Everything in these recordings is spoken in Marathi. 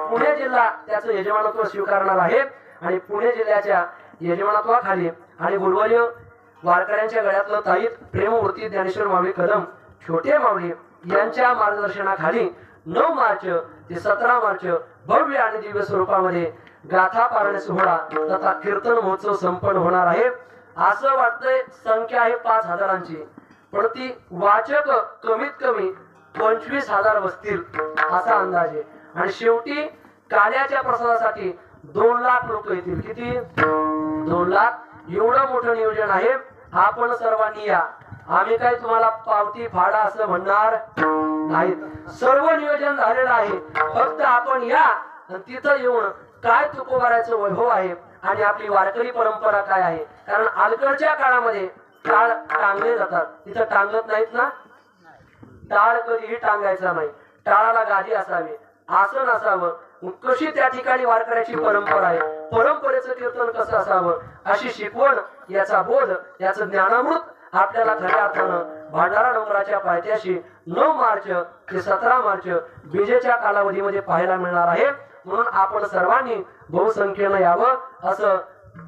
पुणे जिल्हा त्याचं यजमानत्व स्वीकारणार आहे आणि पुणे जिल्ह्याच्या यजमानत्वाखाली आणि गुरुवर्य वारकऱ्यांच्या गळ्यातलं ताईत प्रेममूर्ती ज्ञानेश्वर माऊली कदम छोटे माऊली यांच्या मार्गदर्शनाखाली 9 मार्च ते 17 मार्च भव्य आणि दिव्य स्वरूपामध्ये गाथा पारायण सोहळा तथा कीर्तन महोत्सव संपन्न होणार आहे। असं वाटतंय संख्या आहे 5,000ची, पण ती वाचक कमीत कमी 25,000 बसतील असा अंदाज आहे। आणि शेवटी काल्याच्या प्रसादासाठी 2 लाख लोक येतील। किती? 2 लाख। एवढं मोठं नियोजन आहे। आपण सर्वांनी या। आम्ही काय तुम्हाला पावती फाडा असं म्हणणार नाही, सर्व नियोजन झालेलं आहे। फक्त आपण या तिथं येऊन काय तुकोबाराचं वैभव आहे आणि आपली वारकरी परंपरा काय आहे। कारण अलीकडच्या काळामध्ये टाळ टांगले जातात, तिथं टांगत नाहीत ना। टाळ कधीही टांगायचा नाही, टाळाला गादी असावी, आसन असावं। कशी त्या ठिकाणी वारकऱ्याची परंपरा आहे, परंपरेचं कीर्तन कसं असावं अशी शिकवण, याचा बोध, याचं ज्ञानामृत आपल्याला खऱ्या अर्थानं भंडारा डोंगराच्या पायथ्याशी 9 मार्च ते 17 मार्च बीजेच्या कालावधीमध्ये पाहायला मिळणार आहे। म्हणून आपण सर्वांनी बहुसंख्येनं यावं असं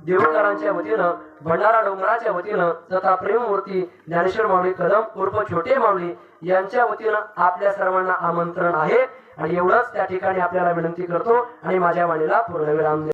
देवकरांच्या वतीनं, भंडारा डोंगराच्या वतीनं तथा प्रेममूर्ती ज्ञानेश्वर माऊली कदम उर्फ छोटे माऊली यांच्या वतीनं आपल्या सर्वांना आमंत्रण आहे। आणि एवढंच त्या ठिकाणी आपल्याला विनंती करतो आणि माझ्या वाणीला पूर्णविराम